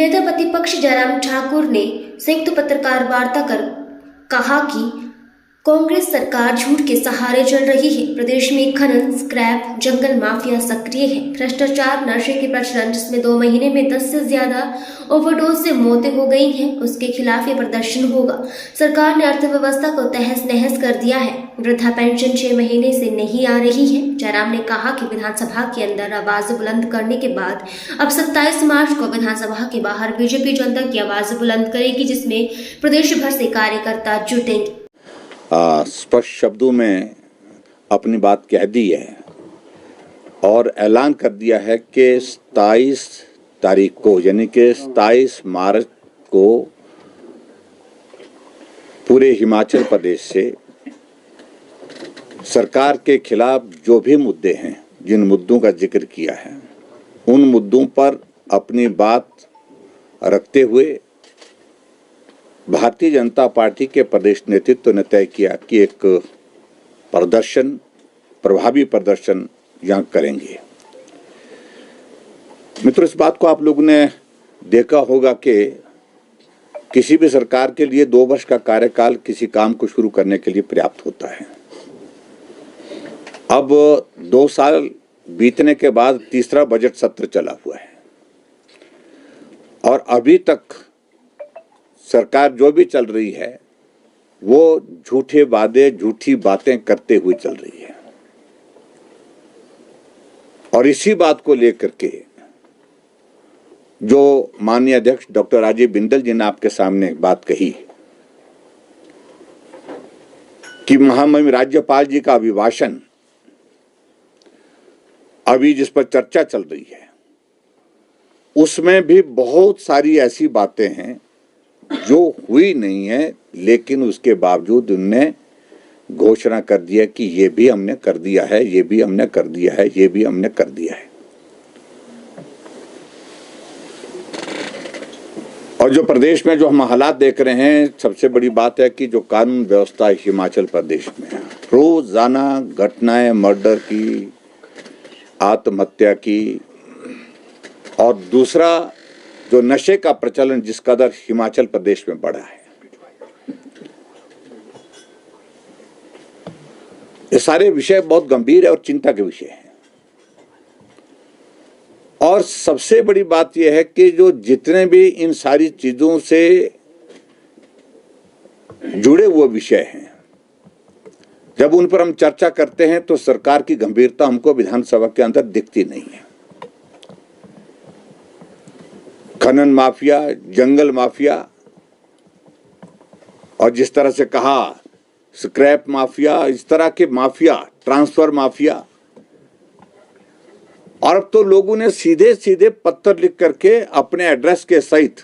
नेता प्रतिपक्ष जयराम ठाकुर ने संयुक्त पत्रकार वार्ता कर कहा कि कांग्रेस सरकार झूठ के सहारे चल रही है। प्रदेश में खनन, स्क्रैप, जंगल माफिया सक्रिय है। भ्रष्टाचार, नशे के प्रचलन, जिसमें 2 महीने में 10 से ज्यादा ओवरडोज से मौतें हो गई हैं, उसके खिलाफ ये प्रदर्शन होगा। सरकार ने अर्थव्यवस्था को तहस नहस कर दिया है। वृद्धा पेंशन 6 महीने से नहीं आ रही है। जयराम ने कहा कि विधानसभा के अंदर आवाज बुलंद करने के बाद अब 27 मार्च को विधानसभा के बाहर बीजेपी जनता की आवाज बुलंद करेगी, जिसमें प्रदेश भर से कार्यकर्ता जुटेंगे। स्पष्ट शब्दों में अपनी बात कह दी है और ऐलान कर दिया है कि 27 तारीख को यानी कि 27 मार्च को पूरे हिमाचल प्रदेश से सरकार के खिलाफ जो भी मुद्दे हैं, जिन मुद्दों का जिक्र किया है, उन मुद्दों पर अपनी बात रखते हुए भारतीय जनता पार्टी के प्रदेश नेतृत्व ने तय किया कि एक प्रदर्शन, प्रभावी प्रदर्शन यहाँ करेंगे। मित्रों, इस बात को आप लोगों ने देखा होगा कि किसी भी सरकार के लिए 2 वर्ष का कार्यकाल किसी काम को शुरू करने के लिए पर्याप्त होता है। अब 2 साल बीतने के बाद तीसरा बजट सत्र चला हुआ है और अभी तक सरकार जो भी चल रही है वो झूठे वादे, झूठी बातें करते हुए चल रही है। और इसी बात को लेकर के जो माननीय अध्यक्ष डॉक्टर राजीव बिंदल जी ने आपके सामने बात कही कि महामहिम राज्यपाल जी का अभिभाषण अभी जिस पर चर्चा चल रही है, उसमें भी बहुत सारी ऐसी बातें हैं जो हुई नहीं है, लेकिन उसके बावजूद उनने घोषणा कर दिया कि ये भी हमने कर दिया है, ये भी हमने कर दिया है, ये भी हमने कर दिया है। और जो प्रदेश में जो हम हालात देख रहे हैं, सबसे बड़ी बात है कि जो कानून व्यवस्था हिमाचल प्रदेश में है, रोजाना घटनाएं मर्डर की, आत्महत्या की, और दूसरा जो नशे का प्रचलन जिस कदर हिमाचल प्रदेश में बढ़ा है, ये सारे विषय बहुत गंभीर है और चिंता के विषय हैं। और सबसे बड़ी बात यह है कि जो जितने भी इन सारी चीजों से जुड़े हुए विषय हैं, जब उन पर हम चर्चा करते हैं तो सरकार की गंभीरता हमको विधानसभा के अंदर दिखती नहीं है। खनन माफिया, जंगल माफिया, और जिस तरह से कहा स्क्रैप माफिया, इस तरह के माफिया, ट्रांसफर माफिया, और अब तो लोगों ने सीधे सीधे पत्र लिख करके अपने एड्रेस के सहित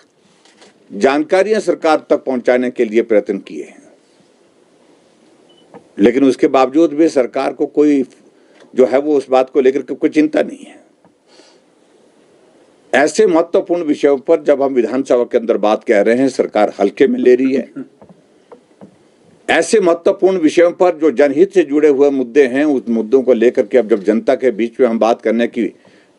जानकारियां सरकार तक पहुंचाने के लिए प्रयत्न किए हैं। लेकिन उसके बावजूद भी सरकार को कोई जो है वो उस बात को लेकर के कोई चिंता नहीं है। ऐसे महत्वपूर्ण विषयों पर जब हम विधानसभा के अंदर बात कह रहे हैं, सरकार हल्के में ले रही है। ऐसे महत्वपूर्ण विषयों पर जो जनहित से जुड़े हुए मुद्दे हैं, उस मुद्दों को लेकर के अब जब जनता के बीच में हम बात करने की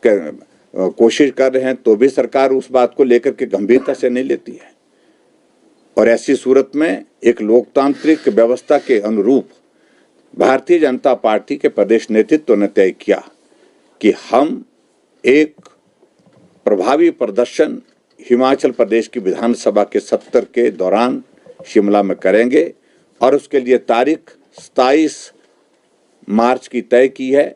कोशिश कर रहे हैं, तो भी सरकार उस बात को लेकर के गंभीरता से नहीं लेती है। और ऐसी सूरत में एक लोकतांत्रिक व्यवस्था के अनुरूप भारतीय जनता पार्टी के प्रदेश नेतृत्व ने तय किया कि हम एक प्रभावी प्रदर्शन हिमाचल प्रदेश की विधानसभा के सत्र के दौरान शिमला में करेंगे और उसके लिए तारीख 27 मार्च की तय की है।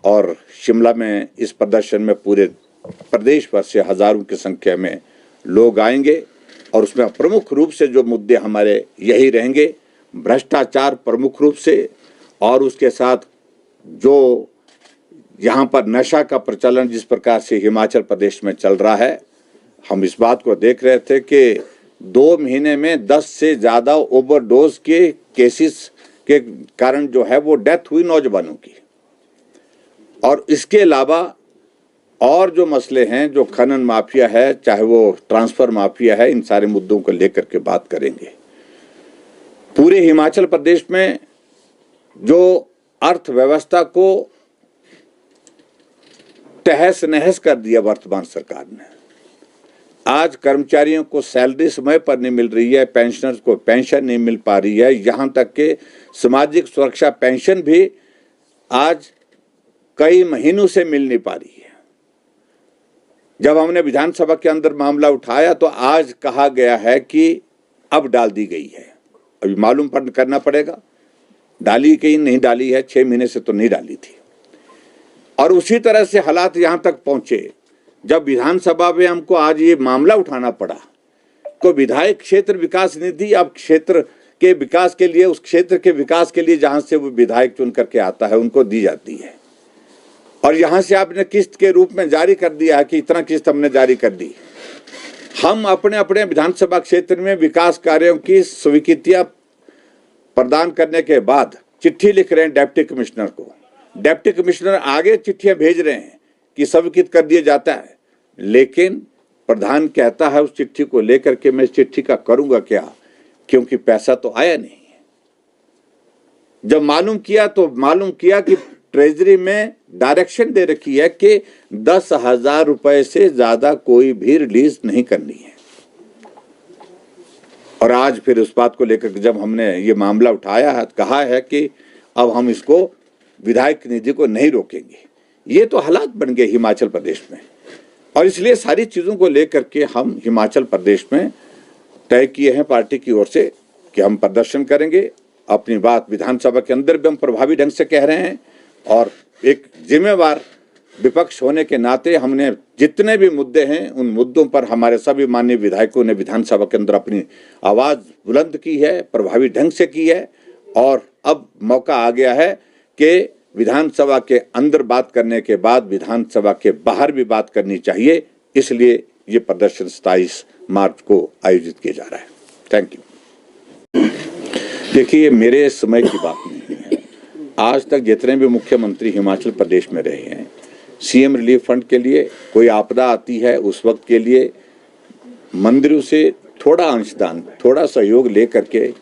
और शिमला में इस प्रदर्शन में पूरे प्रदेश भर से हजारों की संख्या में लोग आएंगे और उसमें प्रमुख रूप से जो मुद्दे हमारे यही रहेंगे, भ्रष्टाचार प्रमुख रूप से, और उसके साथ जो यहाँ पर नशा का प्रचलन जिस प्रकार से हिमाचल प्रदेश में चल रहा है। हम इस बात को देख रहे थे कि 2 महीने में 10 से ज़्यादा ओवरडोज के केसेस के कारण जो है वो डेथ हुई नौजवानों की। और इसके अलावा और जो मसले हैं, जो खनन माफिया है, चाहे वो ट्रांसफर माफिया है, इन सारे मुद्दों को लेकर के बात करेंगे। पूरे हिमाचल प्रदेश में जो अर्थव्यवस्था को तहस नहस कर दिया वर्तमान सरकार ने, आज कर्मचारियों को सैलरी समय पर नहीं मिल रही है, पेंशनर्स को पेंशन नहीं मिल पा रही है, यहाँ तक कि सामाजिक सुरक्षा पेंशन भी आज कई महीनों से मिल नहीं पा रही है। जब हमने विधानसभा के अंदर मामला उठाया तो आज कहा गया है कि अब डाल दी गई है। अभी मालूम करना पड़ेगा डाली कि नहीं डाली है, 6 महीने से तो नहीं डाली थी। और उसी तरह से हालात यहाँ तक पहुंचे जब विधानसभा में हमको आज ये मामला उठाना पड़ा। तो विधायक क्षेत्र विकास निधि अब क्षेत्र के विकास के लिए, उस क्षेत्र के विकास के लिए जहां से वो विधायक चुन करके आता है उनको दी जाती है, और यहां से आपने किस्त के रूप में जारी कर दिया है कि इतना किस्त हमने जारी कर दी। हम अपने अपने विधानसभा क्षेत्र में विकास कार्यों की स्वीकृतियां प्रदान करने के बाद चिट्ठी लिख रहे हैं डिप्टी कमिश्नर को। डिप्टी कमिश्नर आगे चिट्ठियां भेज रहे हैं कि स्वीकृत कर दिया जाता है, लेकिन प्रधान कहता है उस चिट्ठी को लेकर के मैं इस चिट्ठी का करूंगा क्या, क्योंकि पैसा तो आया नहीं है। जब मालूम किया तो मालूम किया कि ट्रेजरी में डायरेक्शन दे रखी है कि 10,000 रुपए से ज्यादा कोई भी रिलीज नहीं करनी है। और आज फिर उस बात को लेकर जब हमने ये मामला उठाया है, कहा है कि अब हम इसको विधायक निधि को नहीं रोकेंगे। ये तो हालात बन गए हिमाचल प्रदेश में, और इसलिए सारी चीजों को लेकर के हम हिमाचल प्रदेश में तय किए हैं पार्टी की ओर से कि हम प्रदर्शन करेंगे। अपनी बात विधानसभा के अंदर भी हम प्रभावी ढंग से कह रहे हैं, और एक जिम्मेवार विपक्ष होने के नाते हमने जितने भी मुद्दे हैं उन मुद्दों पर हमारे सभी माननीय विधायकों ने विधानसभा के अंदर अपनी आवाज बुलंद की है, प्रभावी ढंग से की है। और अब मौका आ गया है कि विधानसभा के अंदर बात करने के बाद विधानसभा के बाहर भी बात करनी चाहिए, इसलिए ये प्रदर्शन 27 मार्च को आयोजित किया जा रहा है। Thank you. देखिए, मेरे समय की बात नहीं है। आज तक जितने भी मुख्यमंत्री हिमाचल प्रदेश में रहे हैं, सीएम रिलीफ फंड के लिए कोई आपदा आती है उस वक्त के लिए मंदिरों से थोड़ा अंशदान, थोड़ा सहयोग लेकर के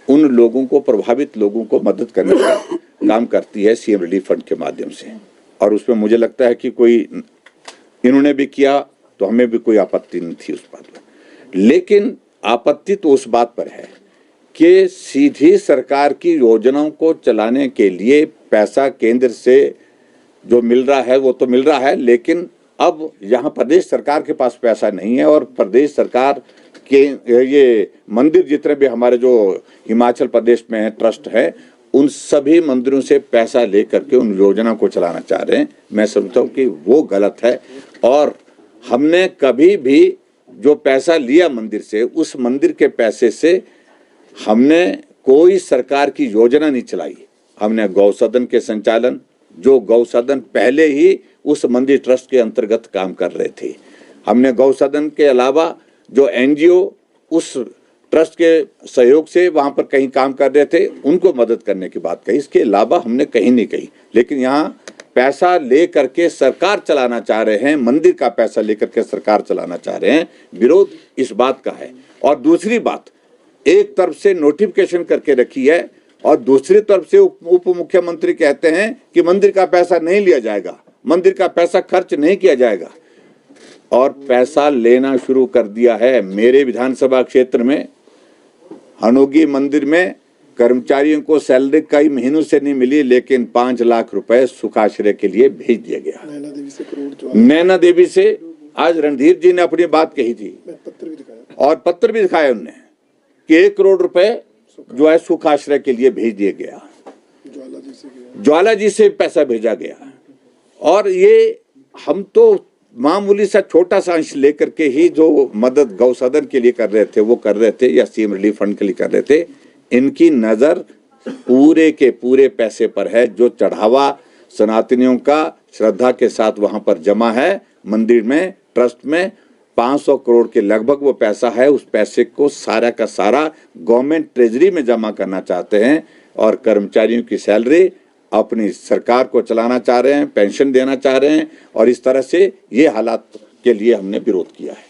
उन लोगों को, प्रभावित लोगों को मदद करने का काम करती है सीएम रिलीफ फंड के माध्यम से। और उसमें मुझे लगता है कि कोई इन्होंने भी किया तो हमें भी कोई आपत्ति नहीं थी उस बात पर। लेकिन आपत्ति तो उस बात पर है कि सीधी सरकार की योजनाओं को चलाने के लिए पैसा केंद्र से जो मिल रहा है वो तो मिल रहा है, लेकिन अब यहाँ प्रदेश सरकार के पास पैसा नहीं है। और प्रदेश सरकार के ये मंदिर जितने भी हमारे जो हिमाचल प्रदेश में है, ट्रस्ट है, उन सभी मंदिरों से पैसा लेकर के उन योजना को चलाना चाह रहे हैं। मैं समझता हूँ कि वो गलत है, और हमने कभी भी जो पैसा लिया मंदिर से, उस मंदिर के पैसे से हमने कोई सरकार की योजना नहीं चलाई। हमने गौसदन के संचालन, जो गौसदन पहले ही उस मंदिर ट्रस्ट के अंतर्गत काम कर रहे थे, हमने गौसदन के अलावा जो एनजीओ उस ट्रस्ट के सहयोग से वहां पर कहीं काम कर रहे थे उनको मदद करने की बात कही। इसके अलावा हमने कहीं नहीं कही। लेकिन यहाँ पैसा ले करके सरकार चलाना चाह रहे हैं, मंदिर का पैसा लेकर के सरकार चलाना चाह रहे हैं, विरोध इस बात का है। और दूसरी बात, एक तरफ से नोटिफिकेशन करके रखी है और दूसरी तरफ से उप मुख्यमंत्री कहते हैं कि मंदिर का पैसा नहीं लिया जाएगा, मंदिर का पैसा खर्च नहीं किया जाएगा, और पैसा लेना शुरू कर दिया है। मेरे विधानसभा क्षेत्र में हनोगी मंदिर में कर्मचारियों को सैलरी कई महीनों से नहीं मिली, लेकिन 5 लाख रुपए सुखाश्रय के लिए भेज दिया गया। नैना देवी से आज रणधीर जी ने अपनी बात कही थी, और पत्र भी दिखाया उन्होंने कि 1 करोड़ रुपए जो है सुखाश्रय के लिए भेज दिया गया, ज्वाला जी से पैसा भेजा गया। और ये हम तो मामूली सा छोटा सा अंश लेकर के ही जो मदद गौसदन के लिए कर रहे थे वो कर रहे थे, या सीएम रिलीफ फंड के लिए कर रहे थे। इनकी नजर पूरे के पूरे पैसे पर है जो चढ़ावा सनातनियों का श्रद्धा के साथ वहां पर जमा है मंदिर में, ट्रस्ट में। 500 करोड़ के लगभग वो पैसा है। उस पैसे को सारा का सारा गवर्नमेंट ट्रेजरी में जमा करना चाहते हैं, और कर्मचारियों की सैलरी अपनी सरकार को चलाना चाह रहे हैं, पेंशन देना चाह रहे हैं, और इस तरह से ये हालात के लिए हमने विरोध किया है।